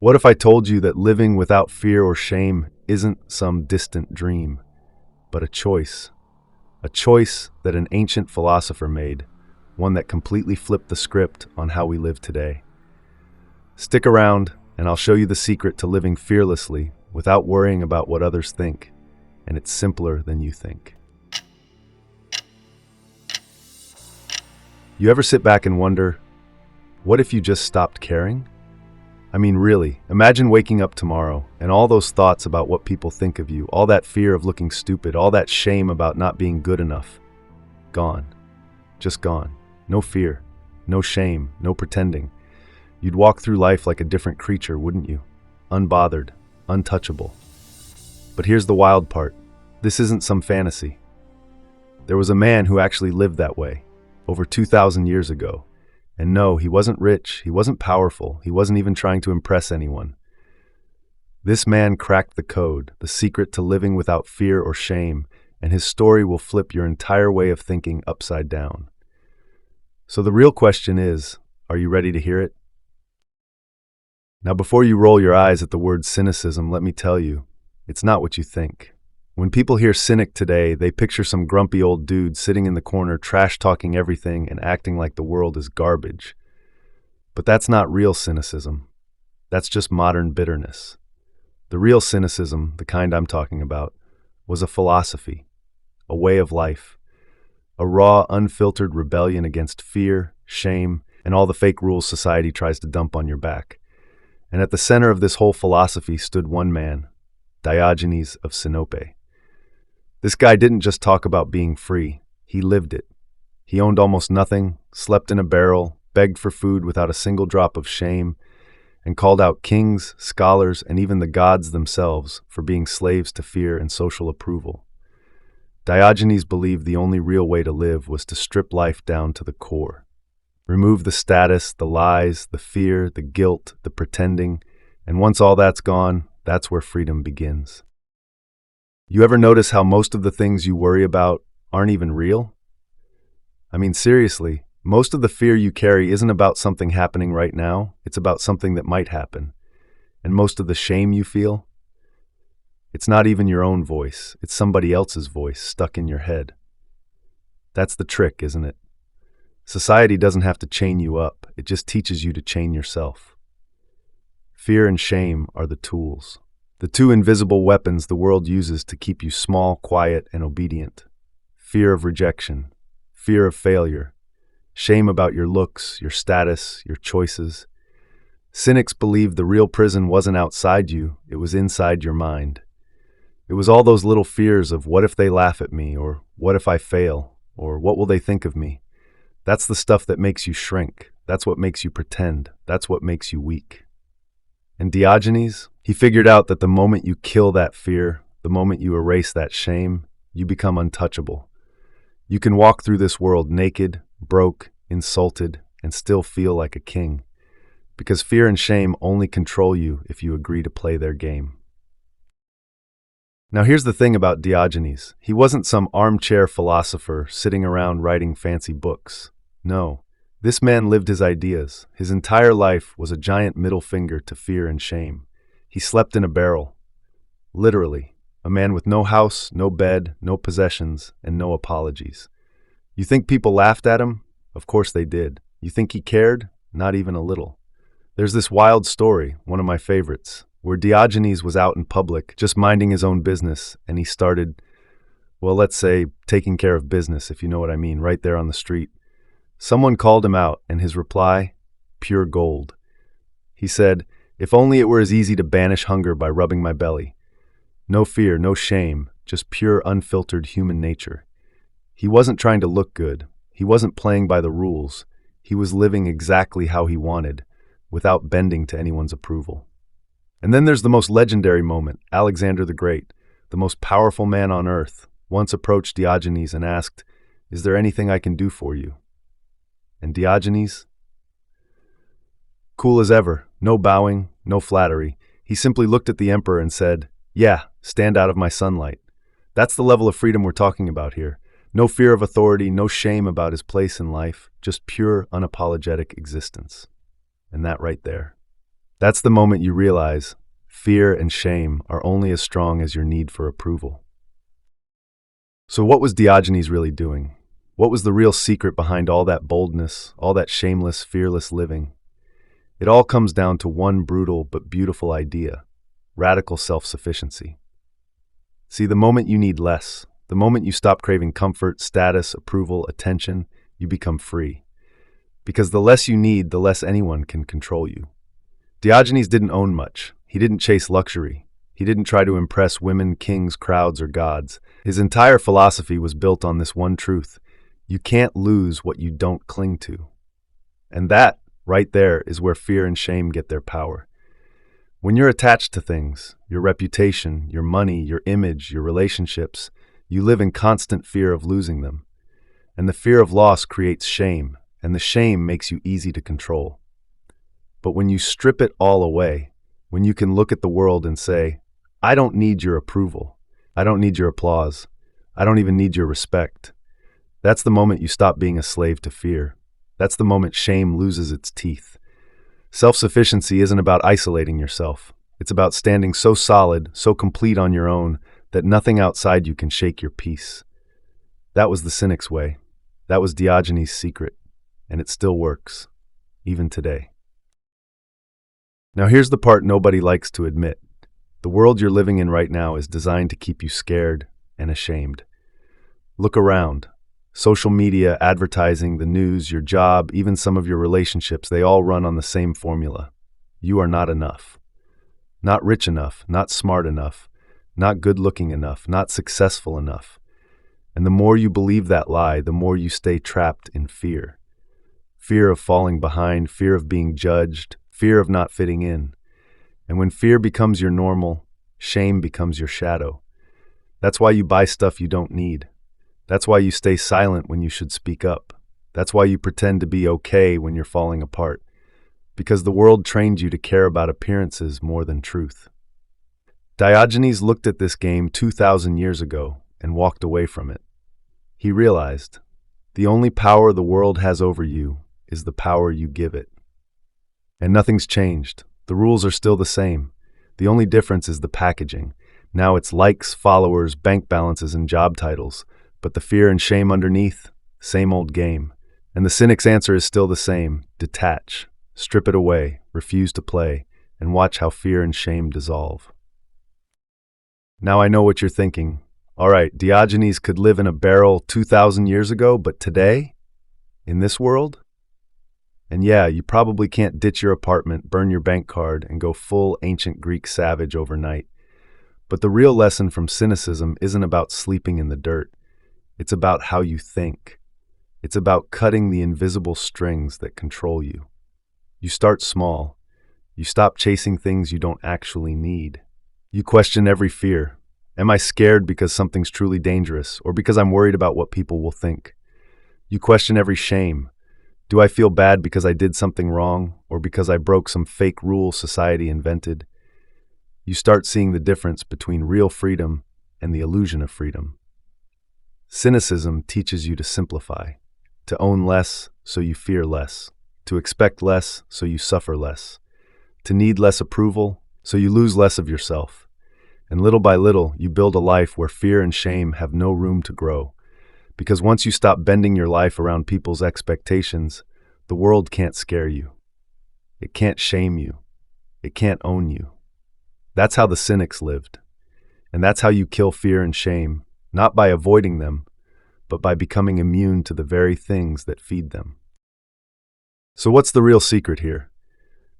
What if I told you that living without fear or shame isn't some distant dream, but a choice? A choice that an ancient philosopher made, one that completely flipped the script on how we live today. Stick around, and I'll show you the secret to living fearlessly without worrying about what others think, and it's simpler than you think. You ever sit back and wonder, what if you just stopped caring? I mean, really, imagine waking up tomorrow and all those thoughts about what people think of you, all that fear of looking stupid, all that shame about not being good enough. Gone. Just gone. No fear, no shame, no pretending. You'd walk through life like a different creature, wouldn't you? Unbothered, untouchable. But here's the wild part. This isn't some fantasy. There was a man who actually lived that way, over 2,000 years ago. And no, he wasn't rich, he wasn't powerful, he wasn't even trying to impress anyone. This man cracked the code, the secret to living without fear or shame, and his story will flip your entire way of thinking upside down. So the real question is, are you ready to hear it? Now, before you roll your eyes at the word cynicism, let me tell you, it's not what you think. When people hear cynic today, they picture some grumpy old dude sitting in the corner trash-talking everything and acting like the world is garbage. But that's not real cynicism. That's just modern bitterness. The real cynicism, the kind I'm talking about, was a philosophy, a way of life, a raw, unfiltered rebellion against fear, shame, and all the fake rules society tries to dump on your back. And at the center of this whole philosophy stood one man, Diogenes of Sinope. This guy didn't just talk about being free, he lived it. He owned almost nothing, slept in a barrel, begged for food without a single drop of shame, and called out kings, scholars, and even the gods themselves for being slaves to fear and social approval. Diogenes believed the only real way to live was to strip life down to the core. Remove the status, the lies, the fear, the guilt, the pretending, and once all that's gone, that's where freedom begins. You ever notice how most of the things you worry about aren't even real? I mean, seriously, most of the fear you carry isn't about something happening right now, it's about something that might happen. And most of the shame you feel, it's not even your own voice, it's somebody else's voice stuck in your head. That's the trick, isn't it? Society doesn't have to chain you up, it just teaches you to chain yourself. Fear and shame are the tools. The two invisible weapons the world uses to keep you small, quiet, and obedient. Fear of rejection, fear of failure, shame about your looks, your status, your choices. Cynics believed the real prison wasn't outside you, it was inside your mind. It was all those little fears of what if they laugh at me, or what if I fail, or what will they think of me? That's the stuff that makes you shrink, that's what makes you pretend, that's what makes you weak. And Diogenes, he figured out that the moment you kill that fear, the moment you erase that shame, you become untouchable. You can walk through this world naked, broke, insulted, and still feel like a king. Because fear and shame only control you if you agree to play their game. Now here's the thing about Diogenes. He wasn't some armchair philosopher sitting around writing fancy books. No. This man lived his ideas. His entire life was a giant middle finger to fear and shame. He slept in a barrel. Literally, a man with no house, no bed, no possessions, and no apologies. You think people laughed at him? Of course they did. You think he cared? Not even a little. There's this wild story, one of my favorites, where Diogenes was out in public, just minding his own business, and he started, well, let's say, taking care of business, if you know what I mean, right there on the street. Someone called him out, and his reply, pure gold. He said, "If only it were as easy to banish hunger by rubbing my belly. No fear, no shame, just pure unfiltered human nature." He wasn't trying to look good. He wasn't playing by the rules. He was living exactly how he wanted, without bending to anyone's approval. And then there's the most legendary moment. Alexander the Great, the most powerful man on earth, once approached Diogenes and asked, "Is there anything I can do for you?" And Diogenes, cool as ever, no bowing, no flattery, he simply looked at the emperor and said, "Yeah, stand out of my sunlight." That's the level of freedom we're talking about here. No fear of authority, no shame about his place in life, just pure, unapologetic existence. And that right there, That's the moment you realize fear and shame are only as strong as your need for approval. So what was Diogenes really doing? What was the real secret behind all that boldness, all that shameless, fearless living? It all comes down to one brutal but beautiful idea: radical self-sufficiency. See, the moment you need less, the moment you stop craving comfort, status, approval, attention, you become free. Because the less you need, the less anyone can control you. Diogenes didn't own much. He didn't chase luxury. He didn't try to impress women, kings, crowds, or gods. His entire philosophy was built on this one truth: you can't lose what you don't cling to. And that, right there, is where fear and shame get their power. When you're attached to things, your reputation, your money, your image, your relationships, you live in constant fear of losing them. And the fear of loss creates shame, and the shame makes you easy to control. But when you strip it all away, when you can look at the world and say, I don't need your approval, I don't need your applause, I don't even need your respect, that's the moment you stop being a slave to fear. That's the moment shame loses its teeth. Self-sufficiency isn't about isolating yourself. It's about standing so solid, so complete on your own, that nothing outside you can shake your peace. That was the Cynic's way. That was Diogenes' secret. And it still works, even today. Now here's the part nobody likes to admit. The world you're living in right now is designed to keep you scared and ashamed. Look around. Social media, advertising, the news, your job, even some of your relationships, they all run on the same formula. You are not enough. Not rich enough, not smart enough, not good-looking enough, not successful enough. And the more you believe that lie, the more you stay trapped in fear. Fear of falling behind, fear of being judged, fear of not fitting in. And when fear becomes your normal, shame becomes your shadow. That's why you buy stuff you don't need. That's why you stay silent when you should speak up. That's why you pretend to be okay when you're falling apart. Because the world trained you to care about appearances more than truth. Diogenes looked at this game 2,000 years ago and walked away from it. He realized, the only power the world has over you is the power you give it. And nothing's changed. The rules are still the same. The only difference is the packaging. Now it's likes, followers, bank balances, and job titles. But the fear and shame underneath, same old game. And the Cynic's answer is still the same: detach, strip it away, refuse to play, and watch how fear and shame dissolve. Now I know what you're thinking. All right, Diogenes could live in a barrel 2,000 years ago, but today? In this world? And yeah, you probably can't ditch your apartment, burn your bank card, and go full ancient Greek savage overnight. But the real lesson from cynicism isn't about sleeping in the dirt. It's about how you think. It's about cutting the invisible strings that control you. You start small. You stop chasing things you don't actually need. You question every fear. Am I scared because something's truly dangerous, or because I'm worried about what people will think? You question every shame. Do I feel bad because I did something wrong, or because I broke some fake rule society invented? You start seeing the difference between real freedom and the illusion of freedom. Cynicism teaches you to simplify, to own less so you fear less, to expect less so you suffer less, to need less approval so you lose less of yourself. And little by little, you build a life where fear and shame have no room to grow. Because once you stop bending your life around people's expectations, the world can't scare you. It can't shame you. It can't own you. That's how the Cynics lived. And that's how you kill fear and shame, not by avoiding them, but by becoming immune to the very things that feed them. So what's the real secret here?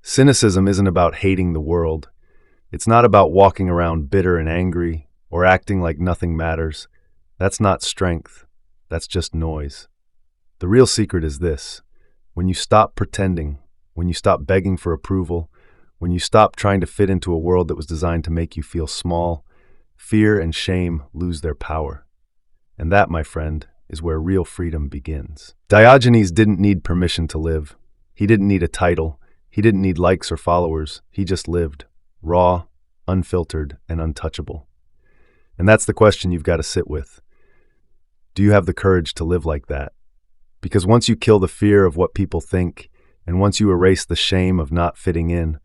Cynicism isn't about hating the world. It's not about walking around bitter and angry or acting like nothing matters. That's not strength. That's just noise. The real secret is this: when you stop pretending, when you stop begging for approval, when you stop trying to fit into a world that was designed to make you feel small, fear and shame lose their power. And that, my friend, is where real freedom begins. Diogenes didn't need permission to live. He didn't need a title. He didn't need likes or followers. He just lived, raw, unfiltered, and untouchable. And that's the question you've got to sit with. Do you have the courage to live like that? Because once you kill the fear of what people think, and once you erase the shame of not fitting in,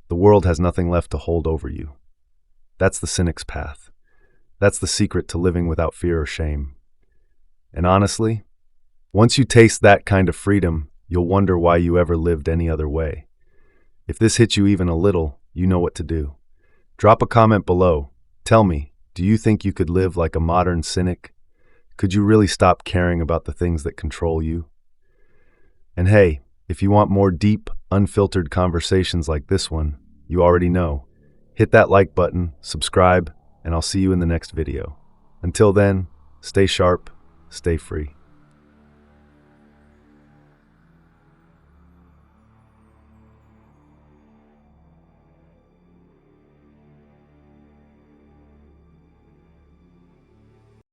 the world has nothing left to hold over you. That's the cynic's path. That's the secret to living without fear or shame. And honestly, once you taste that kind of freedom, you'll wonder why you ever lived any other way. If this hits you even a little, you know what to do. Drop a comment below. Tell me, do you think you could live like a modern cynic? Could you really stop caring about the things that control you? And hey, if you want more deep, unfiltered conversations like this one, you already know. Hit that like button, subscribe, and I'll see you in the next video. Until then, stay sharp, stay free.